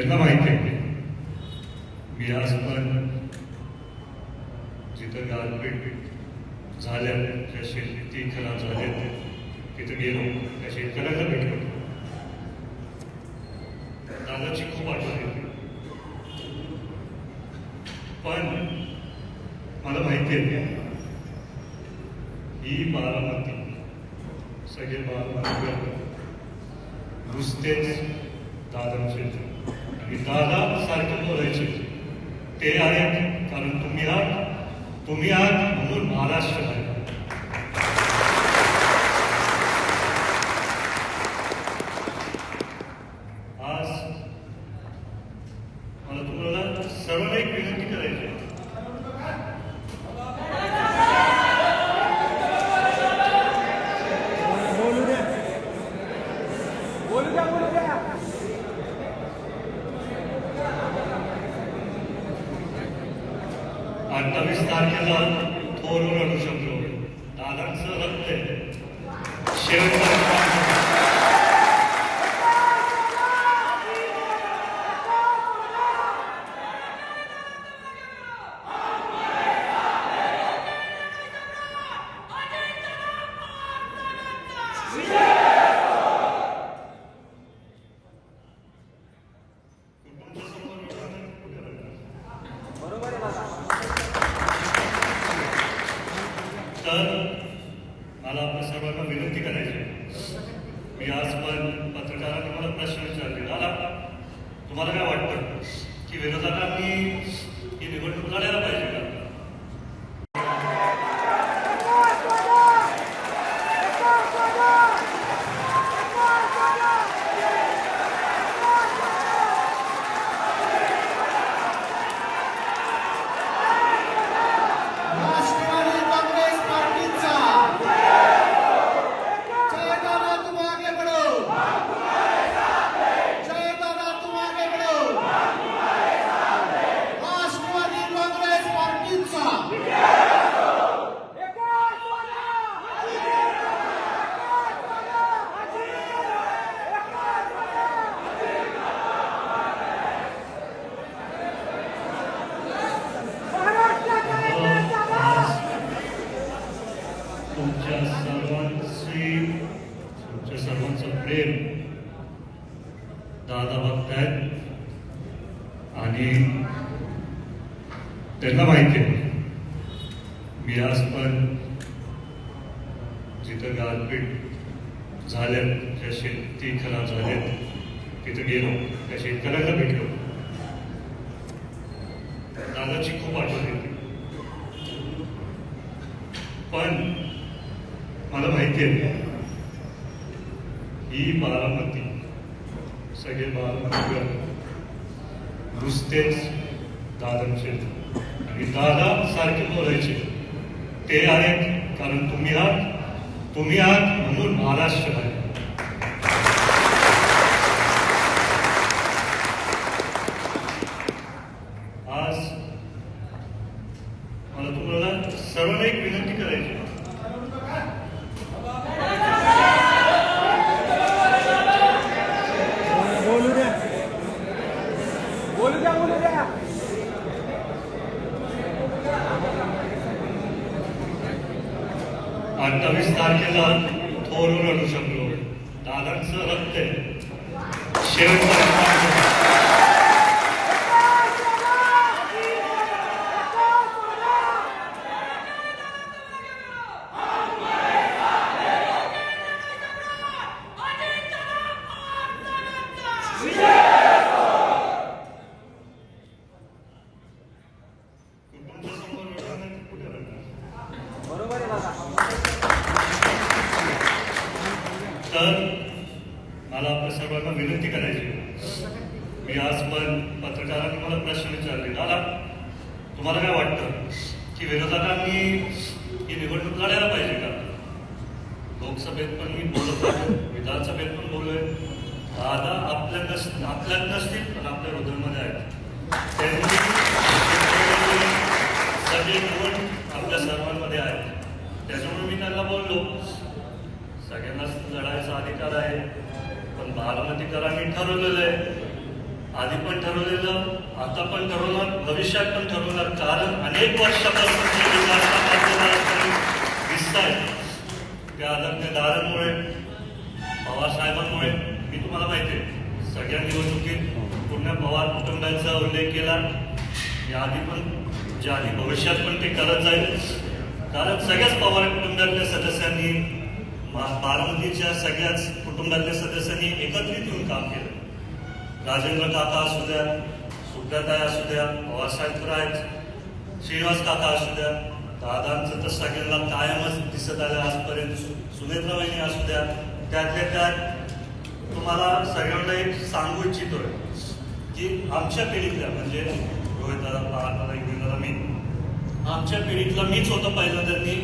त्यांना माहिती आहे मी आज पण जिथं गारपीट झाल्या, ज्या शेती खराब झाल्या तिथं गेलो, त्या शेतकऱ्याला भेटलो. दादाची खूप आठवण येते. पण मला माहिती आहे ही बारामती, सगळे बारामती नुसतेच दादांचे आणि दादा सारखे बोलायचे ते आहेत कारण तुम्ही आहात म्हणून महाराष्ट्र आहे. आज मला तुम्हाला सर्वांना एक विनंती करायची आहे. आज 28 तारखेला थोरवर आणू शकलो. दादांचं रक्त आहे. शेवटचा तर मला आपल्या सर्वांना विनंती करायची आहे. मी आज पण पत्रकारांनी मला प्रश्न विचारले, दादा तुम्हाला काय वाटतं की विरोधकांनी ही निवडणूक लढायला पाहिजे का? तुमच्या सर्वांचं प्रेम दादा बघतायत आणि त्यांना माहिती आहे मी आज पण जिथं गारपीट झाल्या, ज्या शेती खराब झाल्या तिथं गेलो, त्या शेतकऱ्याला भेटलो. दादाची खूप आठवण येते. पण मला माहिती आहे ही बारामती, सगळे बारामती नुसतेच दादांचे आणि दादा सारखे बोलायचे ते आहेत कारण तुम्ही आहात म्हणून महाराष्ट्र आहे. आज मला तुम्हाला सर्वांना एक विनंती करायची. आज 28 तारखेला थोरवर आणू शकलो. दादांचं रक्त आहे. शेवटचा तर मला आपल्या सर्वांना विनंती करायची आहे. मी आज पण पत्रकारांनी मला प्रश्न विचारले, दादा तुम्हाला काय वाटतं की विरोधकांनी ही निवडणूक लढायला पाहिजे का? लोकसभेत पण मी बोलत आहे, विधानसभेत पण बोललोय. दादा आपल्यात नसतील पण आपल्या हृदयामध्ये आहेत. त्यांनी सगळे गुण आपल्या सर्वांमध्ये आहेत. त्याच्यामुळे मी त्यांना बोललो सगळ्यांनाच लढायचा अधिकार आहे, पण बारामतीकरांनी ठरवलेलं आहे आधी पण ठरवलेलं, आता पण ठरवणार, भविष्यात पण ठरवणार. कारण अनेक वर्षापासून जे विकास दिसत आहेत त्या आदरणीय दादांमुळे, पवार साहेबांमुळे. मी तुम्हाला माहिती आहे, सगळ्या निवडणुकीत पूर्ण पवार कुटुंबाचा उल्लेख केला. याआधी पण, ज्या आधी भविष्यात पण ते करत जाईल. कारण सगळ्याच पवार कुटुंबातल्या सदस्यांनी, बारामतीच्या सगळ्याच कुटुंबातल्या सदस्यांनी एकत्रित येऊन काम केलं. राजेंद्र काका असू द्या, सुप्रियाताई असू द्या, पवारसाहेब तर आहेत, श्रीनिवास काका असू द्या, दादांचं तर सगळ्यांना कायमच दिसत आलं आजपर्यंत. सुनेत्रा वहिनी असू द्या, त्यातल्या त्यात तुम्हाला सगळ्यांना एक सांगू इच्छितोय की आमच्या पिढीतल्या, म्हणजे रोहित दादा, पवार दादा, दादा, मी, आमच्या पिढीतला मीच होतो पहिला त्यांनी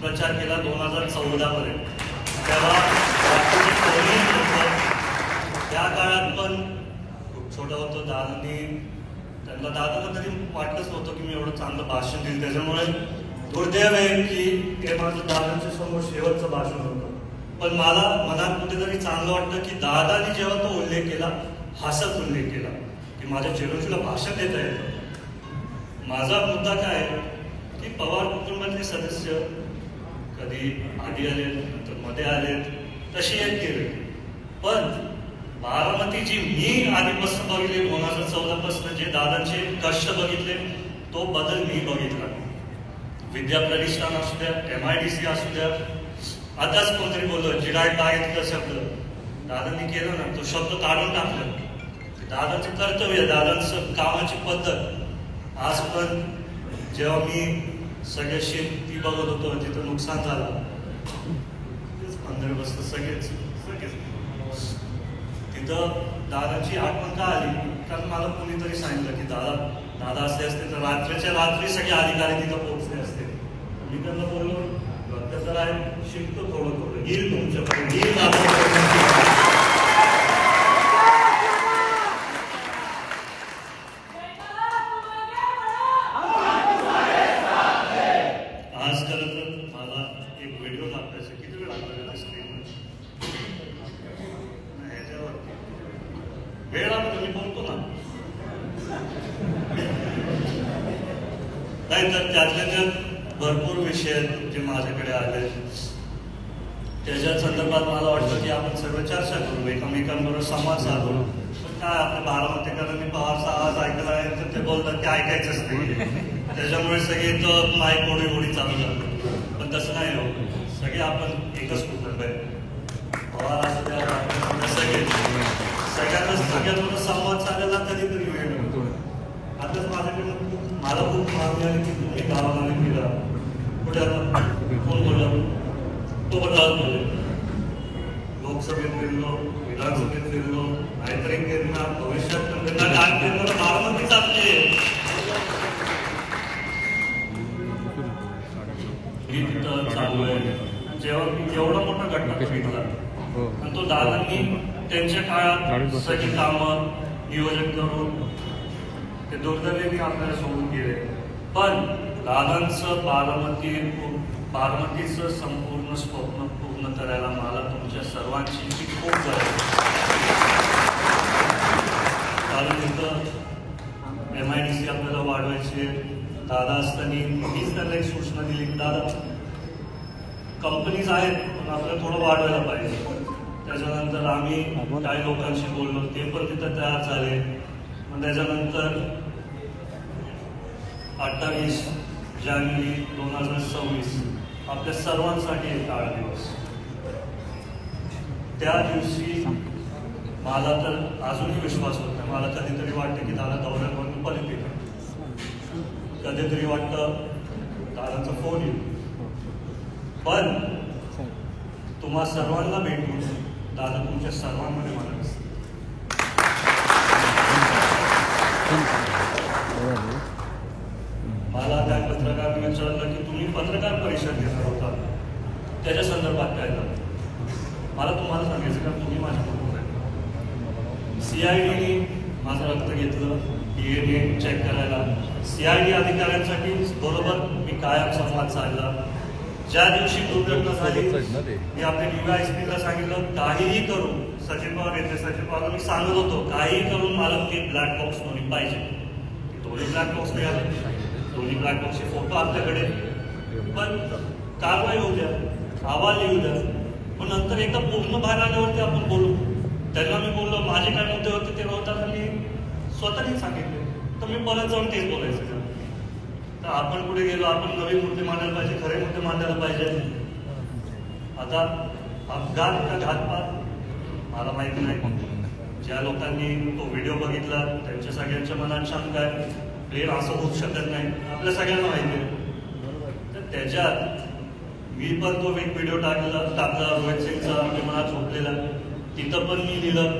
प्रचार केला 2014 मध्ये. तेव्हा त्या काळात पण खूप छोटं होतं. त्यांना दादाला तरी वाटलंच नव्हतं की मी एवढं चांगलं भाषण देईल. त्याच्यामुळे दुर्दैव आहे की हे माझं दादांच्या समोर शेवटचं भाषण होतं. पण मला मनात कुठेतरी चांगलं वाटतं की दादाने जेव्हा तो उल्लेख केला, हसत उल्लेख केला की माझ्या चिरंजीला भाषण देता येतं. माझा मुद्दा काय आहे की पवार कुटुंबातले सदस्य कधी आधी आले, नंतर मध्ये आले, तसे येत गेले. पण बारामती जी मी आधीपासून बघितली, 2014 पासून जे दादांचे कष्ट बघितले, तो बदल मी बघितला. विद्या प्रतिष्ठान असू द्या, MIDC असू द्या, आताच कोणतरी बोललो जिराय काय शब्द दादांनी केलं ना, तो शब्द काढून टाकला. दादाचे कर्तव्य, दादांचं कामाची पद्धत. आज पण जेव्हा मी सगळ्या शेती बघत होतो, तिथं नुकसान झालं, अंदर बसलं सगळेच, तिथं दादाची आठवण का आली? कारण मला कोणीतरी सांगितलं की दादा असे असते तर रात्रीच्या रात्री सगळे अधिकारी तिथं पोहोचले असते. मी त्यांना बोललो, रक्त तर आहे, शिकतो थोडं येईल तुमच्याकडे, येईल. आज खरं तर मला एक व्हिडिओ दाखवायचा, किती वेळ लागला स्क्रीनवर, ह्याच्यावरती वेळ लागतो, मी बोलतो ना. नाही तर त्यातल्या त्यात भरपूर विषय जे माझ्याकडे आले, त्याच्या संदर्भात मला वाटतं की आपण सर्व चर्चा करू, एकमेकांबरोबर संवाद साधू. काय आपल्या बारामतीकरांनी पवारचा आवाज ऐकला आहे तर ते बोलतात की ऐकायचंच नाही. त्याच्यामुळे सगळे तर माईक ओढी चालू जातात. पण तसं नाही हो, सगळे आपण एकच कुटुंब आहे. पवार असू द्या, सगळ्यांना संवाद साधायला कधीतरी वेळ मिळतो. आताच माझ्याकडे मला खूप मागणी आली की तुम्ही गावाला फिरा, कुठे आता कोण बोलला तो बदला. लोकसभेत फिरलो, विधानसभेत फिरलो, नाहीतरी फिरणार, भविष्यात पण फिरणार, आज फिरणार बारामतीच आपली ही तिथं चालू आहे. जेव्हा एवढा मोठा घटना बघितला आणि तो दादांनी त्यांच्या काळात सगळी कामं नियोजन करून ते दुर्दैवाने आपल्याला सोडून गेले. पण दादांचं बारामतीचं संपूर्ण स्वप्न पूर्ण करायला मला तुमच्या सर्वांची खूप गरज आहे. कारण इथं MIDC आपल्याला वाढवायचे. दादा असताना मीच त्यांना एक सूचना दिली की दादा, कंपनीज आहेत पण आपल्याला थोडं वाढवायला पाहिजे. त्याच्यानंतर आम्ही काही लोकांशी बोललो, ते पण तिथं तयार झाले. मग त्याच्यानंतर 28 जानेवारी 2026 आपल्या सर्वांसाठी एक काळा दिवस. त्या दिवशी मला तर अजूनही विश्वास होत नाही. मला कधीतरी वाटतं की दादा दौऱ्यावरून पलीकडे, कधीतरी वाटतं दादाचा फोन येईल. पण तुम्हा सर्वांना भेटून दादा तुमच्या सर्वांमध्ये मला दिसतं. मला त्या पत्रकारांनी विचारलं की तुम्ही पत्रकार परिषद घेणार होता, त्याच्या संदर्भात काय झालं. मला तुम्हाला सांगायचं का, तुम्ही माझ्या कुटुंब आहे. CIDने माझं रक्त घेतलं, DNA चेक करायला. CID अधिकाऱ्यांसाठी बरोबर मी कायम संवाद साधला. ज्या दिवशी दुर्घटना झाली मी आपल्या DYSP सांगितलं काहीही करून सचिन पवार येते सचिन पवार मी सांगत होतो काहीही करून मला ते ब्लॅक बॉक्स दोन्ही पाहिजे दोन्ही ब्लॅक बॉक्स मिळाले दोन्ही ब्लॅक बॉक्सचे फोटो आपल्याकडे पण कारवाई होऊ द्या अहवाल येऊ द्या पण नंतर एकदा पूर्ण बाहेर आल्यावरती आपण बोलू त्यांना मी बोललो माझे काय मुद्दे होते ते होताना मी स्वतःही सांगितले तर मी परत जाऊन तेच बोलायचं तर आपण पुढे गेलो आपण नवीन मुद्दे मांडायला पाहिजे खरे मुद्दे मांडायला पाहिजे आता अपघात का घातपात मला माहिती नाही ज्या लोकांनी तो व्हिडिओ बघितला त्यांच्या सगळ्यांच्या मनात शंका आहे प्लेन असं होऊ शकत नाही आपल्या सगळ्यांना माहिती आहे तर त्याच्यात मी पण तो एक व्हिडिओ टाकला रोहित सिंगचा विमानात झोपलेला तिथं पण मी लिहिलं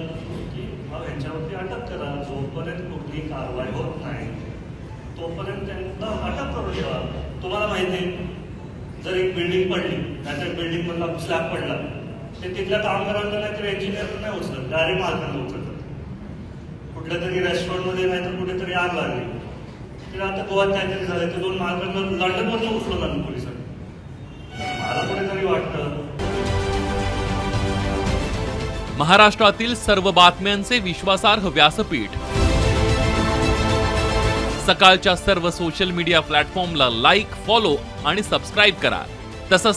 की यांच्यावरती अटक करा जोपर्यंत कुठलीही कारवाई होत नाही तोपर्यंत त्यांना अटक करून ठेवा तुम्हाला माहिती आहे जर एक बिल्डिंग पडली नाहीतर बिल्डिंग मधला स्लॅब पडला ते तिथल्या कामगारांना नाहीतर इंजिनियर नाही उचलत डायरेक्ट मालकांना उचलतात कुठल्या तरी रेस्टॉरंटमध्ये नाहीतर कुठेतरी आग लागली तर आता गोव्यात काहीतरी झालं ते 2 मालकांना लंडनवरून उचललं जाणं पोलिसांनी मला कुठेतरी वाटतं महाराष्ट्रातील सर्व बातम्यांचे विश्वासार्ह व्यासपीठ सकाळच्या सर्व सोशल मीडिया प्लॅटफॉर्मला लाईक, फॉलो आणि सबस्क्राईब करा. तसंच